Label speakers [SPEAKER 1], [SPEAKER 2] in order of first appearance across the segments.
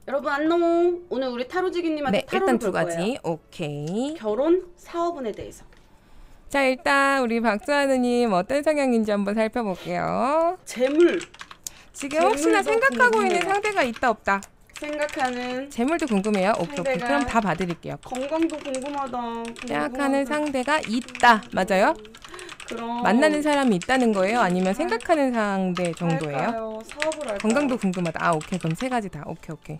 [SPEAKER 1] 여러분 안녕. 오늘 우리 타로지기님한테
[SPEAKER 2] 네,
[SPEAKER 1] 타로를
[SPEAKER 2] 일단 두
[SPEAKER 1] 볼
[SPEAKER 2] 가지.
[SPEAKER 1] 거예요.
[SPEAKER 2] 오케이.
[SPEAKER 1] 결혼, 사업운에 대해서.
[SPEAKER 2] 자, 일단 우리 박주하느님 어떤 성향인지 한번 살펴볼게요.
[SPEAKER 1] 재물
[SPEAKER 2] 지금 혹시나
[SPEAKER 1] 재물도
[SPEAKER 2] 생각하고
[SPEAKER 1] 궁금해요.
[SPEAKER 2] 있는 상대가 있다 없다.
[SPEAKER 1] 생각하는
[SPEAKER 2] 재물도 궁금해요. 오케이, 오케이.
[SPEAKER 1] 상대가-
[SPEAKER 2] 그럼 다 봐드릴게요.
[SPEAKER 1] 건강도 궁금하다.
[SPEAKER 2] 생각하는 상대가 있다. 맞아요?
[SPEAKER 1] 그럼
[SPEAKER 2] 만나는 사람이 있다는 거예요? 아니면 생각하는 상대 정도예요?
[SPEAKER 1] 할까요? 사업을 할까요?
[SPEAKER 2] 건강도 궁금하다. 아, 오케이. 그럼 세 가지 다. 오케이, 오케이.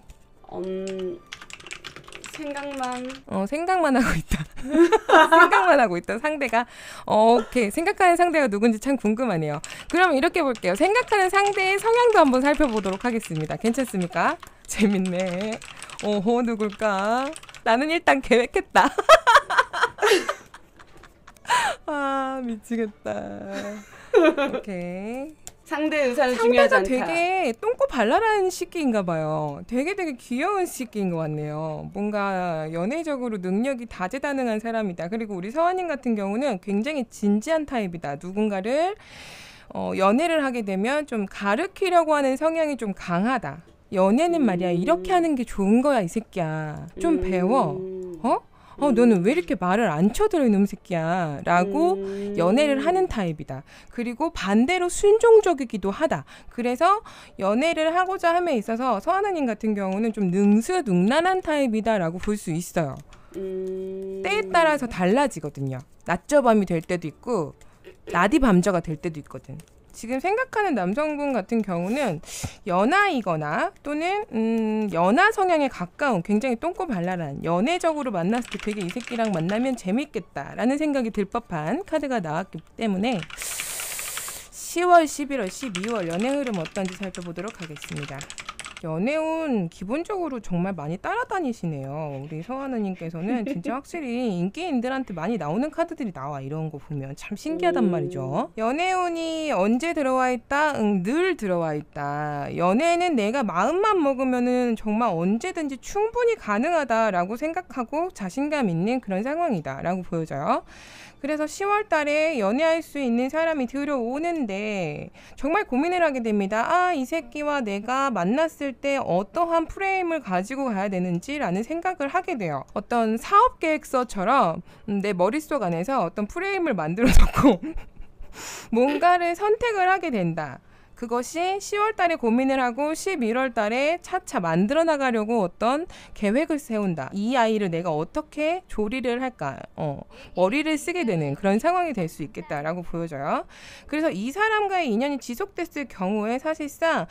[SPEAKER 2] 생각만 하고 있다. 생각만 하고 있다. 상대가. 오케이. 생각하는 상대가 누군지 참 궁금하네요. 그럼 이렇게 볼게요. 생각하는 상대의 성향도 한번 살펴보도록 하겠습니다. 괜찮습니까? 재밌네. 누굴까? 나는 일단 계획했다. 아, 미치겠다. 오케이.
[SPEAKER 1] 상대 의사는 중요하지
[SPEAKER 2] 상대가
[SPEAKER 1] 않다.
[SPEAKER 2] 되게 똥꼬발랄한 시기인가 봐요. 되게 귀여운 시기인 것 같네요. 뭔가 연애적으로 능력이 다재다능한 사람이다. 그리고 우리 서아님 같은 경우는 굉장히 진지한 타입이다. 누군가를 연애를 하게 되면 좀 가르치려고 하는 성향이 좀 강하다. 연애는 말이야 이렇게 하는 게 좋은 거야 이 새끼야. 좀 배워. 너는 왜 이렇게 말을 안 쳐들어 이놈 새끼야 라고 연애를 하는 타입이다. 그리고 반대로 순종적이기도 하다. 그래서 연애를 하고자 함에 있어서 서하나님 같은 경우는 좀 능수능란한 타입이다 라고 볼 수 있어요. 때에 따라서 달라지거든요. 낮저 밤이 될 때도 있고 낮이 밤저가 될 때도 있거든. 지금 생각하는 남성분 같은 경우는 연하이거나 또는 연하 성향에 가까운 굉장히 똥꼬발랄한 연애적으로 만났을 때 되게 이 새끼랑 만나면 재밌겠다라는 생각이 들 법한 카드가 나왔기 때문에 10월, 11월, 12월 연애 흐름 어떤지 살펴보도록 하겠습니다. 연애운 기본적으로 정말 많이 따라다니시네요. 우리 서하느님께서는 진짜 확실히 인기인들한테 많이 나오는 카드들이 나와. 이런 거 보면 참 신기하단 말이죠. 연애운이 언제 들어와 있다? 늘 들어와 있다. 연애는 내가 마음만 먹으면은 정말 언제든지 충분히 가능하다라고 생각하고 자신감 있는 그런 상황이다 라고 보여져요. 그래서 10월 달에 연애할 수 있는 사람이 들어오는데 정말 고민을 하게 됩니다. 이 새끼와 내가 만났을 때 어떠한 프레임을 가지고 가야 되는지라는 생각을 하게 돼요. 어떤 사업 계획서처럼 내 머릿속 안에서 어떤 프레임을 만들어 놓고 뭔가를 선택을 하게 된다. 그것이 10월 달에 고민을 하고 11월 달에 차차 만들어 나가려고 어떤 계획을 세운다. 이 아이를 내가 어떻게 조리를 할까? 머리를 쓰게 되는 그런 상황이 될 수 있겠다라고 보여져요. 그래서 이 사람과의 인연이 지속됐을 경우에 사실상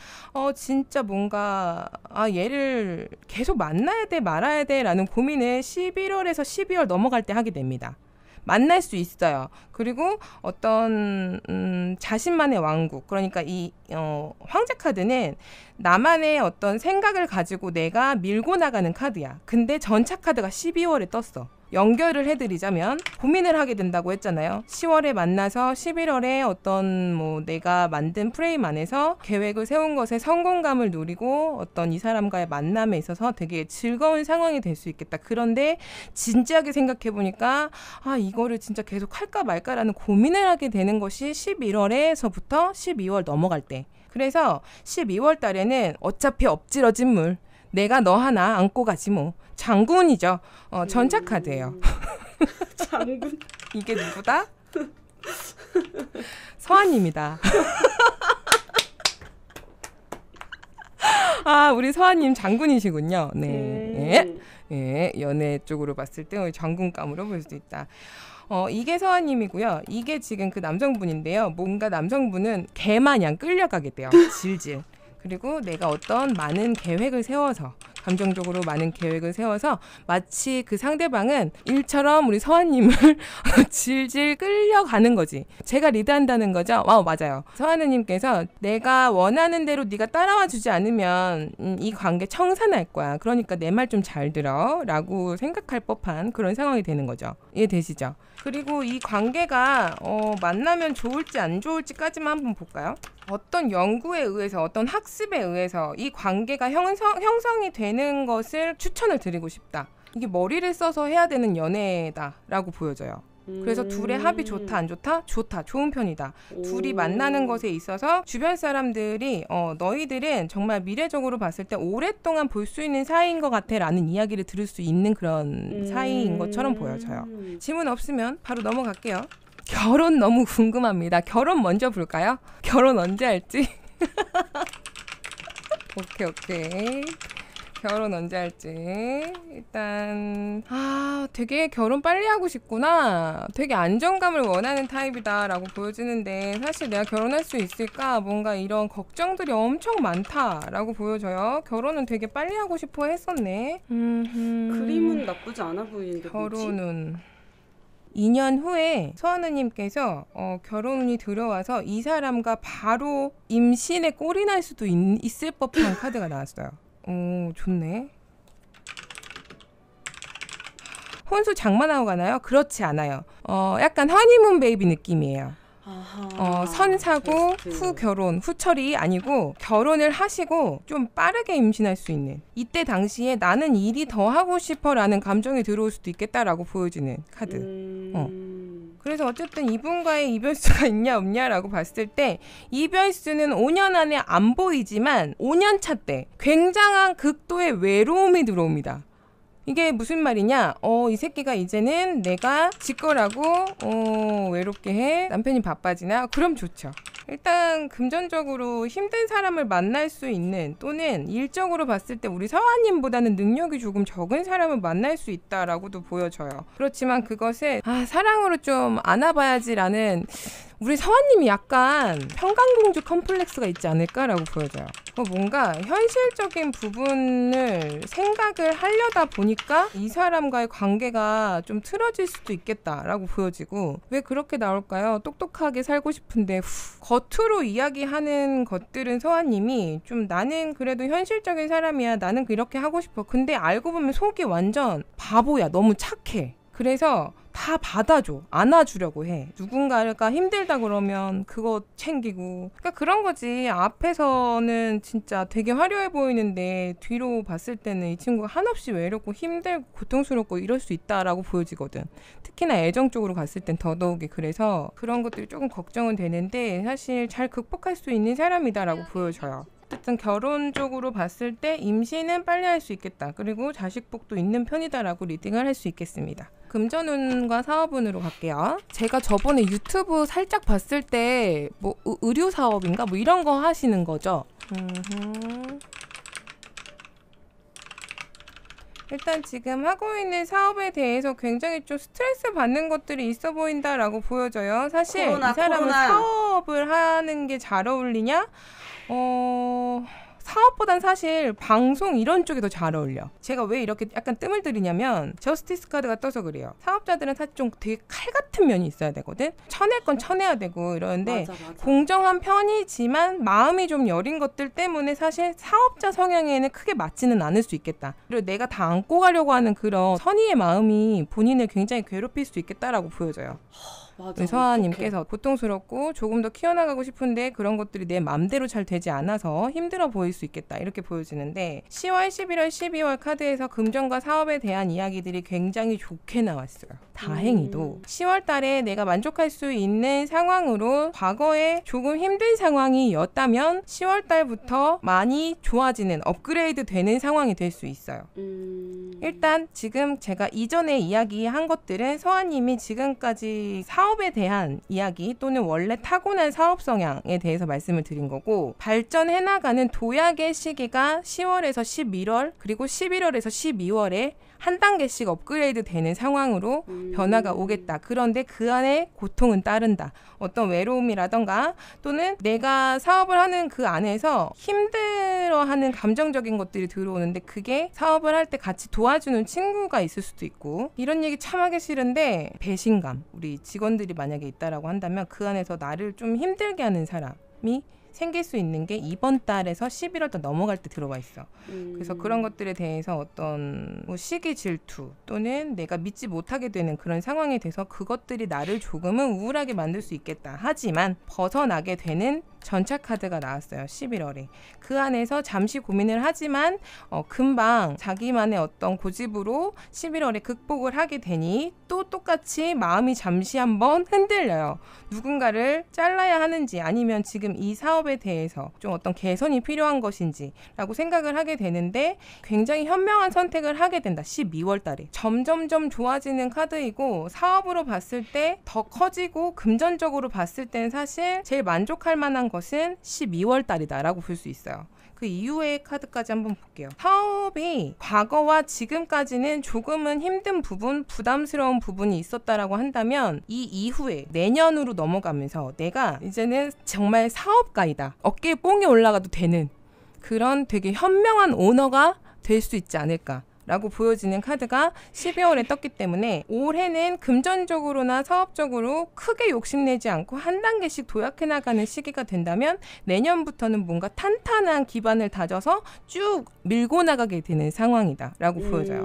[SPEAKER 2] 진짜 뭔가 얘를 계속 만나야 돼 말아야 돼 라는 고민을 11월에서 12월 넘어갈 때 하게 됩니다. 만날 수 있어요. 그리고 어떤 자신만의 왕국, 그러니까 이 황제 카드는 나만의 어떤 생각을 가지고 내가 밀고 나가는 카드야. 근데 전차 카드가 12월에 떴어. 연결을 해드리자면 고민을 하게 된다고 했잖아요. 10월에 만나서 11월에 어떤 내가 만든 프레임 안에서 계획을 세운 것에 성공감을 누리고 어떤 이 사람과의 만남에 있어서 되게 즐거운 상황이 될 수 있겠다. 그런데 진지하게 생각해보니까 이거를 진짜 계속 할까 말까라는 고민을 하게 되는 것이 11월에서부터 12월 넘어갈 때. 그래서 12월 달에는 어차피 엎질러진 물, 내가 너 하나 안고 가지 뭐. 장군이죠. 전차 카드예요.
[SPEAKER 1] 장군.
[SPEAKER 2] 이게 누구다? 서아님이다. 우리 서아님 장군이시군요. 네. 예, 연애 쪽으로 봤을 때 장군감으로 볼 수 있다. 이게 서아님이고요. 이게 지금 그 남성분인데요. 뭔가 남성분은 개마냥 끌려가게 돼요. 질질. 그리고 내가 어떤 많은 계획을 세워서 감정적으로 많은 계획을 세워서 마치 그 상대방은 일처럼 우리 서아님을 질질 끌려가는 거지. 제가 리드한다는 거죠. 맞아요. 서하느님께서 내가 원하는 대로 네가 따라와 주지 않으면 이 관계 청산할 거야. 그러니까 내 말 좀 잘 들어 라고 생각할 법한 그런 상황이 되는 거죠. 이해되시죠? 그리고 이 관계가 만나면 좋을지 안 좋을지까지만 한번 볼까요? 어떤 연구에 의해서 어떤 학습에 의해서 이 관계가 형성이 되는 것을 추천을 드리고 싶다. 이게 머리를 써서 해야 되는 연애다라고 보여져요. 그래서 둘의 합이 좋다 안 좋다? 좋다. 좋은 편이다. 둘이 만나는 것에 있어서 주변 사람들이 너희들은 정말 미래적으로 봤을 때 오랫동안 볼 수 있는 사이인 것 같아 라는 이야기를 들을 수 있는 그런 사이인 것처럼 보여져요. 질문 없으면 바로 넘어갈게요. 결혼 너무 궁금합니다. 결혼 먼저 볼까요? 결혼 언제 할지? 오케이. 결혼 언제 할지. 일단 되게 결혼 빨리 하고 싶구나. 되게 안정감을 원하는 타입이다 라고 보여지는데 사실 내가 결혼할 수 있을까? 뭔가 이런 걱정들이 엄청 많다라고 보여져요. 결혼은 되게 빨리 하고 싶어 했었네.
[SPEAKER 1] 그림은 나쁘지 않아 보이는데
[SPEAKER 2] 결혼은 2년 후에 서하느님께서 결혼운이 들어와서 이 사람과 바로 임신에 꼴이 날 수도 있을 법한 카드가 나왔어요. 오, 좋네. 혼수 장만하고 가나요? 그렇지 않아요. 약간 허니문 베이비 느낌이에요. 선사고 후 결혼, 후처리 아니고 결혼을 하시고 좀 빠르게 임신할 수 있는, 이때 당시에 나는 일이 더 하고 싶어 라는 감정이 들어올 수도 있겠다라고 보여지는 카드. 그래서 어쨌든 이분과의 이별수가 있냐 없냐라고 봤을 때 이별수는 5년 안에 안 보이지만 5년 차 때 굉장한 극도의 외로움이 들어옵니다. 이게 무슨 말이냐? 이 새끼가 이제는 내가 지 거라고 외롭게 해. 남편이 바빠지나? 그럼 좋죠. 일단 금전적으로 힘든 사람을 만날 수 있는, 또는 일적으로 봤을 때 우리 서아님보다는 능력이 조금 적은 사람을 만날 수 있다라고도 보여져요. 그렇지만 그것을 사랑으로 좀 안아봐야지라는, 우리 서아님이 약간 평강공주 컴플렉스가 있지 않을까라고 보여져요. 뭔가 현실적인 부분을 생각을 하려다 보니까 이 사람과의 관계가 좀 틀어질 수도 있겠다라고 보여지고, 왜 그렇게 나올까요? 똑똑하게 살고 싶은데 겉으로 이야기하는 것들은 서아님이 좀 나는 그래도 현실적인 사람이야, 나는 이렇게 하고 싶어. 근데 알고 보면 속이 완전 바보야, 너무 착해. 그래서 다 받아줘, 안아주려고 해. 누군가가 힘들다 그러면 그거 챙기고, 그러니까 그런 거지. 앞에서는 진짜 되게 화려해 보이는데 뒤로 봤을 때는 이 친구가 한없이 외롭고 힘들고 고통스럽고 이럴 수 있다라고 보여지거든. 특히나 애정 쪽으로 갔을 땐 더더욱이. 그래서 그런 것들이 조금 걱정은 되는데 사실 잘 극복할 수 있는 사람이다라고 보여져요. 어쨌든 결혼 쪽으로 봤을 때 임신은 빨리 할 수 있겠다. 그리고 자식복도 있는 편이다라고 리딩을 할 수 있겠습니다. 금전운과 사업운으로 갈게요. 제가 저번에 유튜브 살짝 봤을 때 뭐 의류 사업인가 뭐 이런 거 하시는 거죠? 일단 지금 하고 있는 사업에 대해서 굉장히 좀 스트레스 받는 것들이 있어 보인다라고 보여져요. 사실 이 사람은 사업을 하는 게 잘 어울리냐? 사업보단 사실 방송 이런 쪽이 더 잘 어울려. 제가 왜 이렇게 약간 뜸을 들이냐면 저스티스 카드가 떠서 그래요. 사업자들은 사실 좀 되게 칼 같은 면이 있어야 되거든. 쳐낼 건 쳐내야 되고 이러는데 맞아. 공정한 편이지만 마음이 좀 여린 것들 때문에 사실 사업자 성향에는 크게 맞지는 않을 수 있겠다. 그리고 내가 다 안고 가려고 하는 그런 선의의 마음이 본인을 굉장히 괴롭힐 수 있겠다라고 보여져요. 서하님께서 고통스럽고 조금 더 키워나가고 싶은데 그런 것들이 내 맘대로 잘 되지 않아서 힘들어 보일 수 있겠다, 이렇게 보여지는데 10월, 11월, 12월 카드에서 금전과 사업에 대한 이야기들이 굉장히 좋게 나왔어요. 다행히도 10월 달에 내가 만족할 수 있는 상황으로, 과거에 조금 힘든 상황이었다면 10월 달부터 많이 좋아지는, 업그레이드 되는 상황이 될 수 있어요. 일단 지금 제가 이전에 이야기한 것들은 서하님이 지금까지 사업에 대한 이야기 또는 원래 타고난 사업 성향에 대해서 말씀을 드린 거고, 발전해 나가는 도약의 시기가 10월에서 11월 그리고 11월에서 12월에 한 단계씩 업그레이드 되는 상황으로 변화가 오겠다. 그런데 그 안에 고통은 따른다. 어떤 외로움이라던가 또는 내가 사업을 하는 그 안에서 힘들어하는 감정적인 것들이 들어오는데 그게 사업을 할 때 같이 도와주는 친구가 있을 수도 있고, 이런 얘기 참 하기 싫은데 배신감, 우리 직원들이 만약에 있다라고 한다면 그 안에서 나를 좀 힘들게 하는 사람이 생길 수 있는 게 이번 달에서 11월 달 넘어갈 때 들어와 있어. 그래서 그런 것들에 대해서 어떤 시기 질투 또는 내가 믿지 못하게 되는 그런 상황에 대해서 그것들이 나를 조금은 우울하게 만들 수 있겠다. 하지만 벗어나게 되는 전차 카드가 나왔어요. 11월에. 그 안에서 잠시 고민을 하지만 금방 자기만의 어떤 고집으로 11월에 극복을 하게 되니 또 똑같이 마음이 잠시 한번 흔들려요. 누군가를 잘라야 하는지 아니면 지금 이 사업에 대해서 좀 어떤 개선이 필요한 것인지 라고 생각을 하게 되는데 굉장히 현명한 선택을 하게 된다. 12월 달에. 점점점 좋아지는 카드이고 사업으로 봤을 때 더 커지고 금전적으로 봤을 때는 사실 제일 만족할 만한 것은 12월 달이다 라고 볼 수 있어요. 그 이후의 카드까지 한번 볼게요. 사업이 과거와 지금까지는 조금은 힘든 부분, 부담스러운 부분이 있었다라고 한다면 이 이후에 내년으로 넘어가면서 내가 이제는 정말 사업가이다. 어깨에 뽕이 올라가도 되는 그런 되게 현명한 오너가 될 수 있지 않을까. 라고 보여지는 카드가 12월에 떴기 때문에 올해는 금전적으로나 사업적으로 크게 욕심내지 않고 한 단계씩 도약해 나가는 시기가 된다면 내년부터는 뭔가 탄탄한 기반을 다져서 쭉 밀고 나가게 되는 상황이다 라고 보여져요.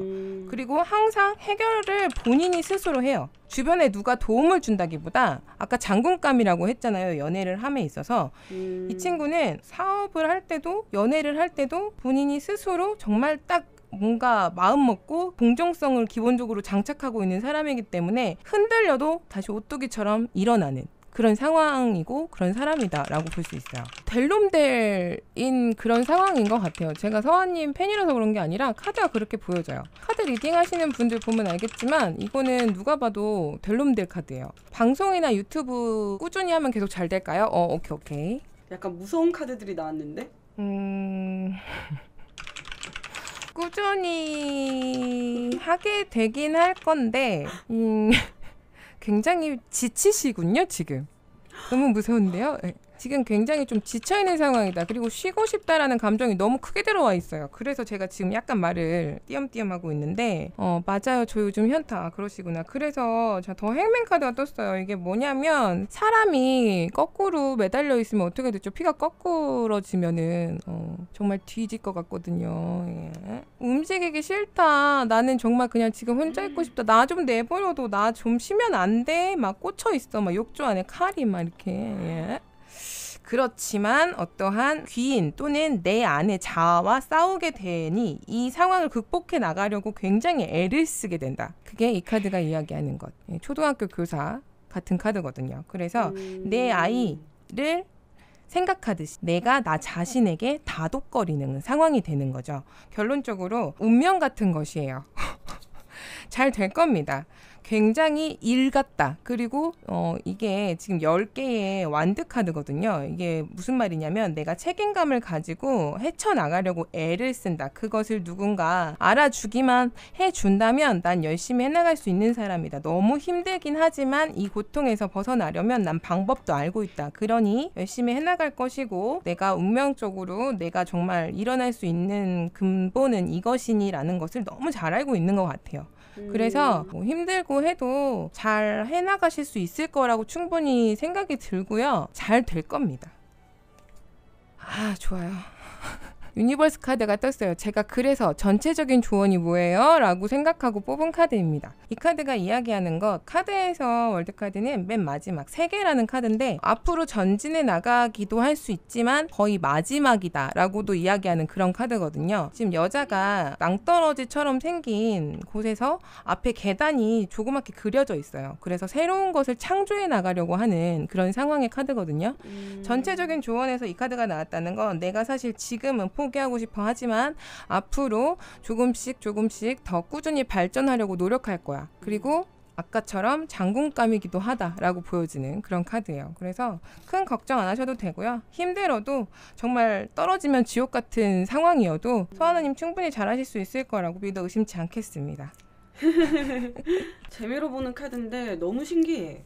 [SPEAKER 2] 그리고 항상 해결을 본인이 스스로 해요. 주변에 누가 도움을 준다기보다 아까 장군감이라고 했잖아요. 연애를 함에 있어서 이 친구는 사업을 할 때도 연애를 할 때도 본인이 스스로 정말 딱 뭔가 마음 먹고 공정성을 기본적으로 장착하고 있는 사람이기 때문에 흔들려도 다시 오뚜기처럼 일어나는 그런 상황이고 그런 사람이다라고 볼 수 있어요. 델롬델인 그런 상황인 것 같아요. 제가 서아님 팬이라서 그런 게 아니라 카드가 그렇게 보여져요. 카드 리딩 하시는 분들 보면 알겠지만 이거는 누가 봐도 델롬델 카드예요. 방송이나 유튜브 꾸준히 하면 계속 잘 될까요? 오케이.
[SPEAKER 1] 약간 무서운 카드들이 나왔는데?
[SPEAKER 2] 꾸준히 하게 되긴 할 건데 굉장히 지치시군요. 지금 너무 무서운데요. 지금 굉장히 좀 지쳐있는 상황이다. 그리고 쉬고 싶다라는 감정이 너무 크게 들어와 있어요. 그래서 제가 지금 약간 말을 띄엄띄엄 하고 있는데 맞아요. 저 요즘 현타 그러시구나. 그래서 더 행맨 카드가 떴어요. 이게 뭐냐면 사람이 거꾸로 매달려 있으면 어떻게 되죠? 피가 거꾸러지면은 정말 뒤질 것 같거든요. 예. 움직이기 싫다. 나는 정말 그냥 지금 혼자 있고 싶다. 나 좀 내버려둬. 나 좀 쉬면 안 돼. 막 꽂혀 있어. 막 욕조 안에 칼이 막 이렇게. 예. 그렇지만 어떠한 귀인 또는 내 안의 자아와 싸우게 되니 이 상황을 극복해 나가려고 굉장히 애를 쓰게 된다. 그게 이 카드가 이야기하는 것. 초등학교 교사 같은 카드거든요. 그래서 내 아이를 생각하듯이 내가 나 자신에게 다독거리는 상황이 되는 거죠. 결론적으로 운명 같은 것이에요. 잘 될 겁니다. 굉장히 일 같다. 그리고 이게 지금 10개의 완드 카드거든요. 이게 무슨 말이냐면 내가 책임감을 가지고 헤쳐나가려고 애를 쓴다. 그것을 누군가 알아주기만 해준다면 난 열심히 해나갈 수 있는 사람이다. 너무 힘들긴 하지만 이 고통에서 벗어나려면 난 방법도 알고 있다. 그러니 열심히 해나갈 것이고 내가 운명적으로 내가 정말 일어날 수 있는 근본은 이것이니라는 것을 너무 잘 알고 있는 것 같아요. 그래서 뭐 힘들고 해도 잘 해나가실 수 있을 거라고 충분히 생각이 들고요. 잘 될 겁니다. 좋아요. 유니버스 카드가 떴어요. 제가 그래서 전체적인 조언이 뭐예요? 라고 생각하고 뽑은 카드입니다. 이 카드가 이야기하는 것, 카드에서 월드카드는 맨 마지막 3개라는 카드인데 앞으로 전진해 나가기도 할 수 있지만 거의 마지막이다 라고도 이야기하는 그런 카드거든요. 지금 여자가 낭떠러지처럼 생긴 곳에서 앞에 계단이 조그맣게 그려져 있어요. 그래서 새로운 것을 창조해 나가려고 하는 그런 상황의 카드거든요. 전체적인 조언에서 이 카드가 나왔다는 건 내가 사실 지금은 포기하고 싶어 하지만 앞으로 조금씩 더 꾸준히 발전하려고 노력할 거야. 그리고 아까처럼 장군감이기도 하다라고 보여지는 그런 카드예요. 그래서 큰 걱정 안 하셔도 되고요. 힘들어도 정말 떨어지면 지옥 같은 상황이어도 서하나님 충분히 잘하실 수 있을 거라고 믿어 의심치 않겠습니다.
[SPEAKER 1] 재미로 보는 카드인데 너무 신기해.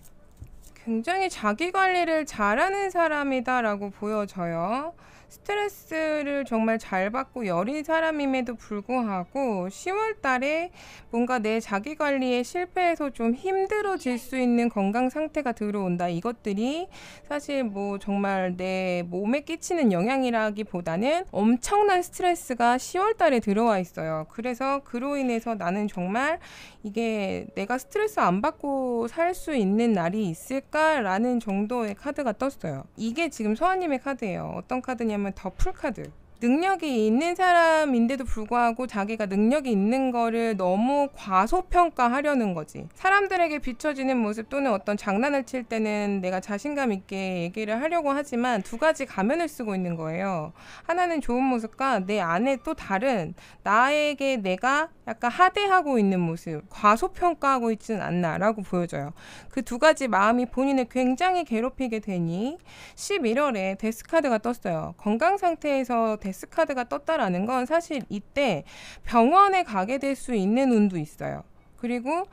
[SPEAKER 2] 굉장히 자기 관리를 잘하는 사람이다라고 보여져요. 스트레스를 정말 잘 받고 여린 사람임에도 불구하고 10월 달에 뭔가 내 자기 관리에 실패해서 좀 힘들어질 수 있는 건강 상태가 들어온다. 이것들이 사실 뭐 정말 내 몸에 끼치는 영향이라기보다는 엄청난 스트레스가 10월 달에 들어와 있어요. 그래서 그로 인해서 나는 정말 이게 내가 스트레스 안 받고 살 수 있는 날이 있을까라는 정도의 카드가 떴어요. 이게 지금 서아님의 카드예요. 어떤 카드냐면 더풀 카드. 능력이 있는 사람인데도 불구하고 자기가 능력이 있는 거를 너무 과소평가하려는 거지. 사람들에게 비춰지는 모습 또는 어떤 장난을 칠 때는 내가 자신감 있게 얘기를 하려고 하지만 두 가지 가면을 쓰고 있는 거예요. 하나는 좋은 모습과 내 안에 또 다른 나에게 내가 약간 하대하고 있는 모습, 과소평가하고 있지는 않나라고 보여져요. 그 두 가지 마음이 본인을 굉장히 괴롭히게 되니 11월에 데스카드가 떴어요. 건강 상태에서 데스카드가 떴다라는 건 사실 이때 병원에 가게 될 수 있는 운도 있어요. 그리고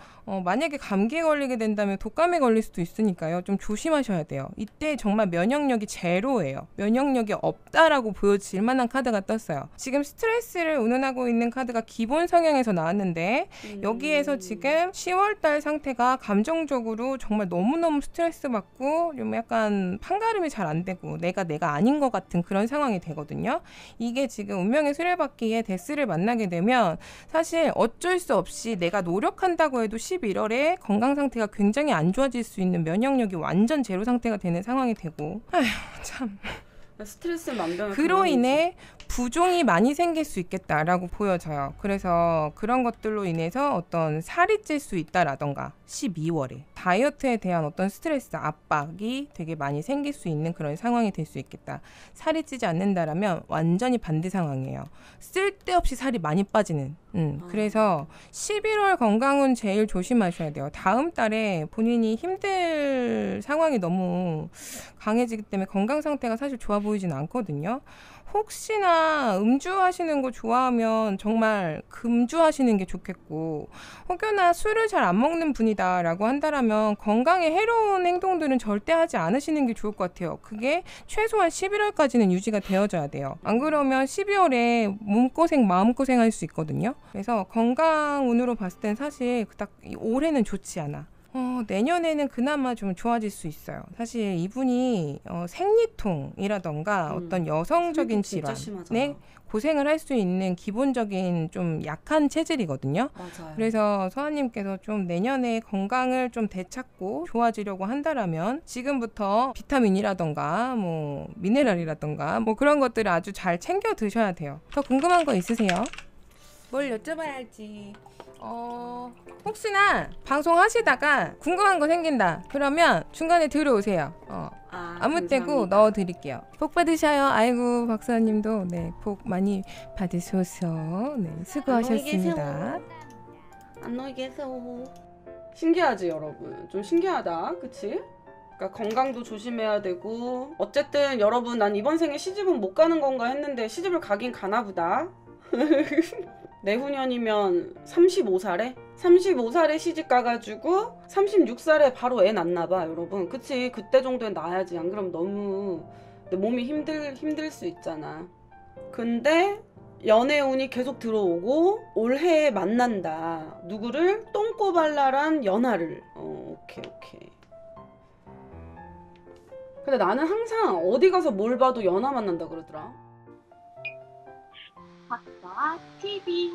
[SPEAKER 2] 만약에 감기에 걸리게 된다면 독감에 걸릴 수도 있으니까요. 좀 조심하셔야 돼요. 이때 정말 면역력이 제로예요. 면역력이 없다라고 보여질 만한 카드가 떴어요. 지금 스트레스를 운운하고 있는 카드가 기본 성향에서 나왔는데 여기에서 지금 10월달 상태가 감정적으로 정말 너무너무 스트레스 받고 좀 약간 판가름이 잘 안 되고 내가 아닌 것 같은 그런 상황이 되거든요. 이게 지금 운명의 수레바퀴에 데스를 만나게 되면 사실 어쩔 수 없이 내가 노력한다고 해도 11월에 건강 상태가 굉장히 안 좋아질 수 있는 면역력이 완전 제로 상태가 되는 상황이 되고 아휴 참
[SPEAKER 1] 스트레스 만병의
[SPEAKER 2] 그로
[SPEAKER 1] 근원이지.
[SPEAKER 2] 인해 부종이 많이 생길 수 있겠다라고 보여져요. 그래서 그런 것들로 인해서 어떤 살이 찔 수 있다라던가 12월에 다이어트에 대한 어떤 스트레스, 압박이 되게 많이 생길 수 있는 그런 상황이 될 수 있겠다. 살이 찌지 않는다라면 완전히 반대 상황이에요. 쓸데없이 살이 많이 빠지는. 그래서 11월 건강은 제일 조심하셔야 돼요. 다음 달에 본인이 힘들 상황이 너무 강해지기 때문에 건강 상태가 사실 좋아 보이진 않거든요. 혹시나 음주 하시는 거 좋아하면 정말 금주 하시는 게 좋겠고, 혹여나 술을 잘 안 먹는 분이다 라고 한다라면 건강에 해로운 행동들은 절대 하지 않으시는 게 좋을 것 같아요. 그게 최소한 11월까지는 유지가 되어져야 돼요. 안 그러면 12월에 몸고생 마음고생 할 수 있거든요. 그래서 건강 운으로 봤을 땐 사실 그닥 올해는 좋지 않아. 내년에는 그나마 좀 좋아질 수 있어요. 사실 이분이 생리통이라던가 어떤 여성적인
[SPEAKER 1] 진짜
[SPEAKER 2] 질환에
[SPEAKER 1] 심하잖아.
[SPEAKER 2] 고생을 할 수 있는 기본적인 좀 약한 체질이거든요.
[SPEAKER 1] 맞아요.
[SPEAKER 2] 그래서 서아님께서 좀 내년에 건강을 좀 되찾고 좋아지려고 한다라면 지금부터 비타민이라던가 뭐 미네랄이라던가 뭐 그런 것들을 아주 잘 챙겨 드셔야 돼요. 더 궁금한 거 있으세요? 뭘 여쭤봐야지. 혹시나 방송하시다가 궁금한 거 생긴다 그러면 중간에 들어오세요. 아무 때고
[SPEAKER 1] 감사합니다.
[SPEAKER 2] 넣어드릴게요. 복 받으셔요. 아이고 박사님도 네, 복 많이 받으셔서 네, 수고하셨습니다.
[SPEAKER 1] 안녕히 계세요. 신기하지 여러분? 좀 신기하다, 그치? 그러니까 건강도 조심해야 되고 어쨌든 여러분 난 이번 생에 시집은 못 가는 건가 했는데 시집을 가긴 가나 보다. 내후년이면 35살에? 35살에 시집 가가지고 36살에 바로 애 낳나봐 여러분. 그치? 그때 정도엔 낳아야지. 안 그러면 너무 내 몸이 힘들 수 있잖아. 근데 연애운이 계속 들어오고 올해에 만난다. 누구를? 똥꼬발랄한 연하를. 오케이. 근데 나는 항상 어디 가서 뭘 봐도 연하 만난다 그러더라.
[SPEAKER 3] 박서아 TV